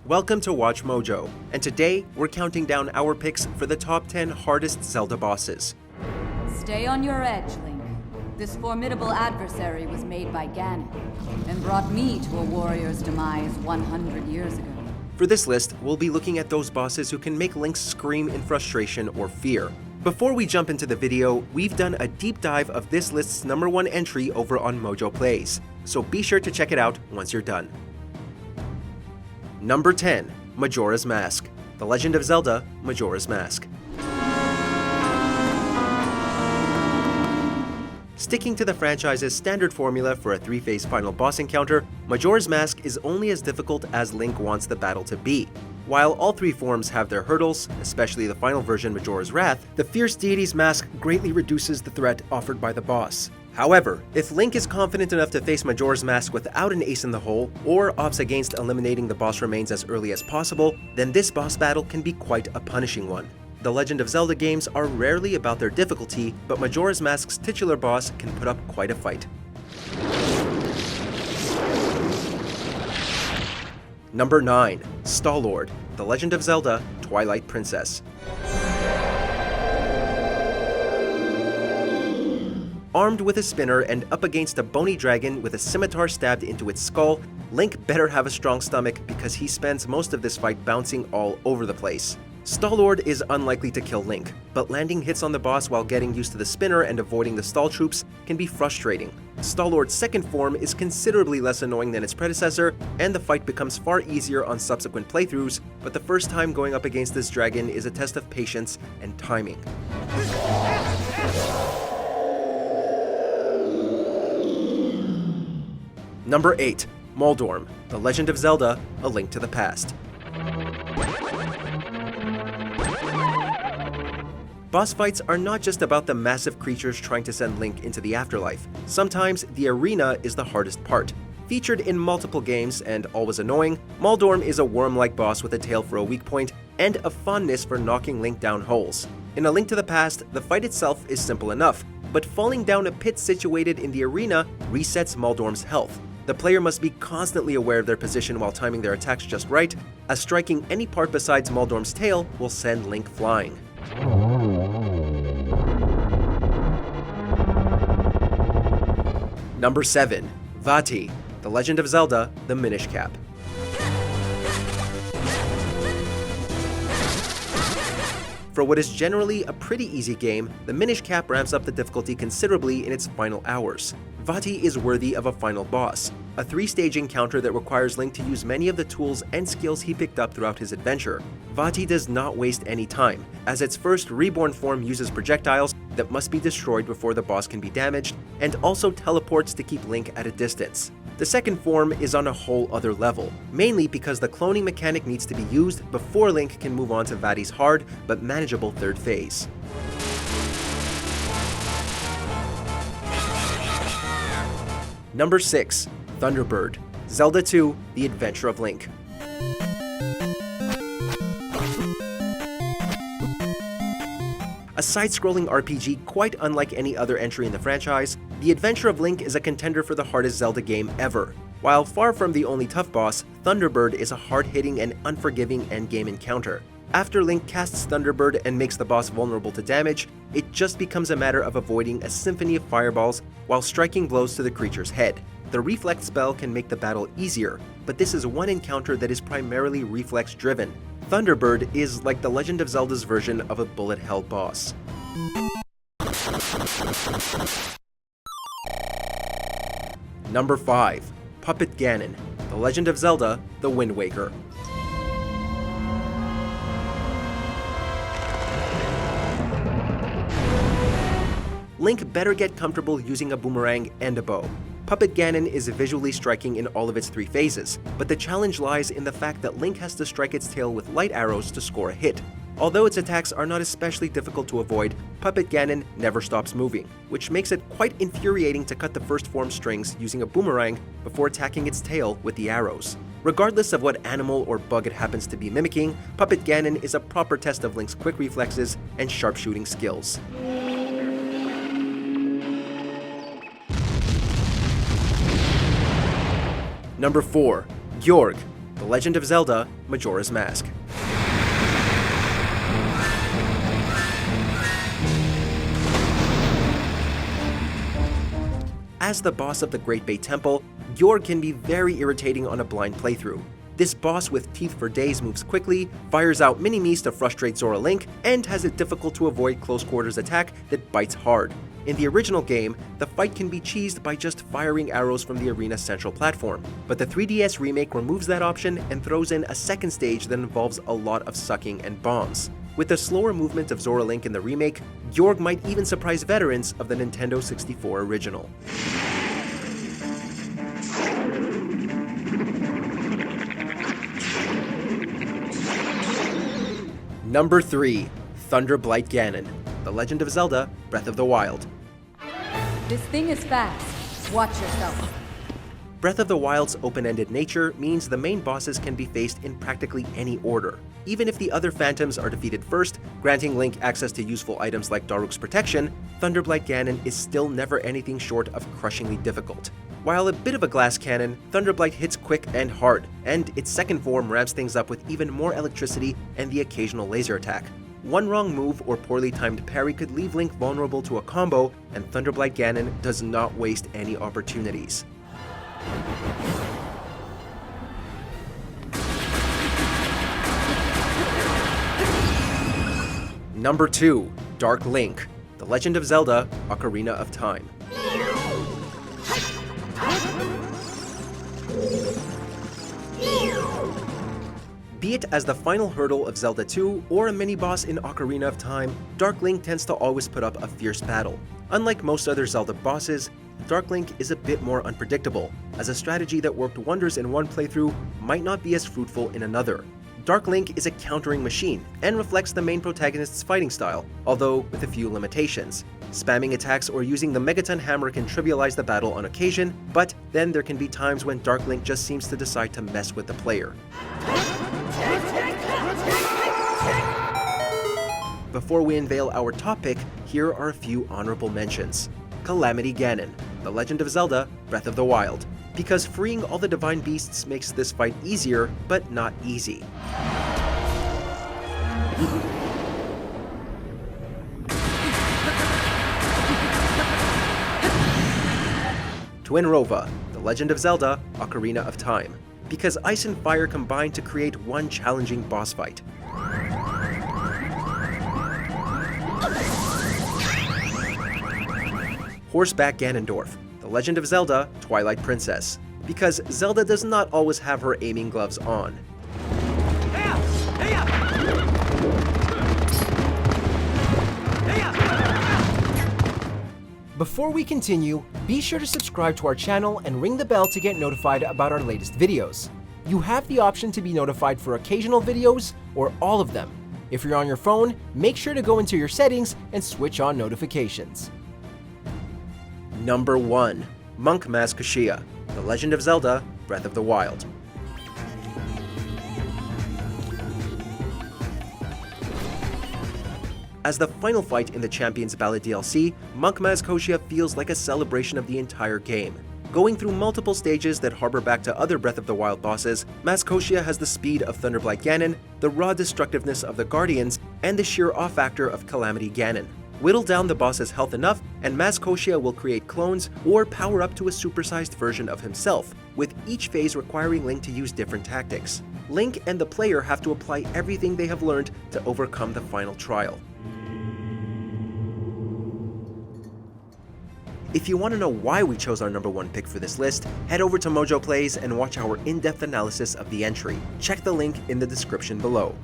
Welcome to WatchMojo, and today we're counting down our picks for the top 10 hardest Zelda bosses. Stay on your edge, Link. This formidable adversary was made by Ganon, and brought me to a warrior's demise 100 years ago. For this list, we'll be looking at those bosses who can make Link scream in frustration or fear. Before we jump into the video, we've done a deep dive of this list's #1 entry over on Mojo Plays, so be sure to check it out once you're done. Number 10. Majora's Mask. The Legend of Zelda, Majora's Mask. Sticking to the franchise's standard formula for a 3-phase final boss encounter, Majora's Mask is only as difficult as Link wants the battle to be. While all 3 forms have their hurdles, especially the final version Majora's Wrath, the fierce deity's mask greatly reduces the threat offered by the boss. However, if Link is confident enough to face Majora's Mask without an ace in the hole, or opts against eliminating the boss remains as early as possible, then this boss battle can be quite a punishing one. The Legend of Zelda games are rarely about their difficulty, but Majora's Mask's titular boss can put up quite a fight. Number 9. Stallord. The Legend of Zelda, Twilight Princess. Armed with a spinner and up against a bony dragon with a scimitar stabbed into its skull, Link better have a strong stomach because he spends most of this fight bouncing all over the place. Stallord is unlikely to kill Link, but landing hits on the boss while getting used to the spinner and avoiding the stall troops can be frustrating. Stallord's second form is considerably less annoying than its predecessor, and the fight becomes far easier on subsequent playthroughs, but the first time going up against this dragon is a test of patience and timing. Number 8. Moldorm. The Legend of Zelda, A Link to the Past. Boss fights are not just about the massive creatures trying to send Link into the afterlife. Sometimes the arena is the hardest part. Featured in multiple games and always annoying, Moldorm is a worm-like boss with a tail for a weak point and a fondness for knocking Link down holes. In A Link to the Past, the fight itself is simple enough, but falling down a pit situated in the arena resets Moldorm's health. The player must be constantly aware of their position while timing their attacks just right, as striking any part besides Moldorm's tail will send Link flying. Number 7. Vaati. The Legend of Zelda, The Minish Cap. For what is generally a pretty easy game, the Minish Cap ramps up the difficulty considerably in its final hours. Vaati is worthy of a final boss, a 3-stage encounter that requires Link to use many of the tools and skills he picked up throughout his adventure. Vaati does not waste any time, as its first reborn form uses projectiles that must be destroyed before the boss can be damaged, and also teleports to keep Link at a distance. The second form is on a whole other level, mainly because the cloning mechanic needs to be used before Link can move on to Vaati's hard but manageable third phase. Number 6. Thunderbird. Zelda 2, The Adventure of Link. A side-scrolling RPG quite unlike any other entry in the franchise, The Adventure of Link is a contender for the hardest Zelda game ever. While far from the only tough boss, Thunderbird is a hard-hitting and unforgiving endgame encounter. After Link casts Thunderbird and makes the boss vulnerable to damage, it just becomes a matter of avoiding a symphony of fireballs while striking blows to the creature's head. The reflex spell can make the battle easier, but this is one encounter that is primarily reflex-driven. Thunderbird is like the Legend of Zelda's version of a bullet hell boss. Number 5. Puppet Ganon. The Legend of Zelda, The Wind Waker. Link better get comfortable using a boomerang and a bow. Puppet Ganon is visually striking in all of its 3 phases, but the challenge lies in the fact that Link has to strike its tail with light arrows to score a hit. Although its attacks are not especially difficult to avoid, Puppet Ganon never stops moving, which makes it quite infuriating to cut the first form strings using a boomerang before attacking its tail with the arrows. Regardless of what animal or bug it happens to be mimicking, Puppet Ganon is a proper test of Link's quick reflexes and sharpshooting skills. Number 4. Gyorg. The The Legend of Zelda: Majora's Mask. As the boss of the Great Bay Temple, Gyorg can be very irritating on a blind playthrough. This boss with teeth for days moves quickly, fires out mini-me's to frustrate Zora Link, and has it difficult to avoid close-quarters attack that bites hard. In the original game, the fight can be cheesed by just firing arrows from the arena's central platform, but the 3DS remake removes that option and throws in a second stage that involves a lot of sucking and bombs. With the slower movement of Zora Link in the remake, Gyorg might even surprise veterans of the Nintendo 64 original. Number 3. Thunderblight Ganon, The Legend of Zelda: Breath of the Wild. This thing is fast. Watch yourself. Breath of the Wild's open-ended nature means the main bosses can be faced in practically any order. Even if the other phantoms are defeated first, granting Link access to useful items like Daruk's protection, Thunderblight Ganon is still never anything short of crushingly difficult. While a bit of a glass cannon, Thunderblight hits quick and hard, and its second form ramps things up with even more electricity and the occasional laser attack. One wrong move or poorly timed parry could leave Link vulnerable to a combo, and Thunderblight Ganon does not waste any opportunities. Number 2. Dark Link, The Legend of Zelda: Ocarina of Time. Be it as the final hurdle of Zelda 2 or a mini-boss in Ocarina of Time, Dark Link tends to always put up a fierce battle. Unlike most other Zelda bosses, Dark Link is a bit more unpredictable, as a strategy that worked wonders in one playthrough might not be as fruitful in another. Dark Link is a countering machine, and reflects the main protagonist's fighting style, although with a few limitations. Spamming attacks or using the Megaton Hammer can trivialize the battle on occasion, but then there can be times when Dark Link just seems to decide to mess with the player. Before we unveil our top pick, here are a few honorable mentions. Calamity Ganon, The Legend of Zelda: Breath of the Wild, because freeing all the divine beasts makes this fight easier, but not easy. Twinrova, The Legend of Zelda: Ocarina of Time, because ice and fire combine to create one challenging boss fight. Horseback Ganondorf, The Legend of Zelda: Twilight Princess, because Zelda does not always have her aiming gloves on. Before we continue, be sure to subscribe to our channel and ring the bell to get notified about our latest videos. You have the option to be notified for occasional videos or all of them. If you're on your phone, make sure to go into your settings and switch on notifications. Number 1. Monk Maz Koshia, The Legend of Zelda: Breath of the Wild. As the final fight in the Champion's Ballad DLC, Monk Maz Koshia feels like a celebration of the entire game. Going through multiple stages that harbor back to other Breath of the Wild bosses, Maz Koshia has the speed of Thunderblight Ganon, the raw destructiveness of the Guardians, and the sheer awe factor of Calamity Ganon. Whittle down the boss's health enough, and Maz Koshia will create clones or power up to a supersized version of himself, with each phase requiring Link to use different tactics. Link and the player have to apply everything they have learned to overcome the final trial. If you want to know why we chose our number 1 pick for this list, head over to Mojo Plays and watch our in-depth analysis of the entry. Check the link in the description below.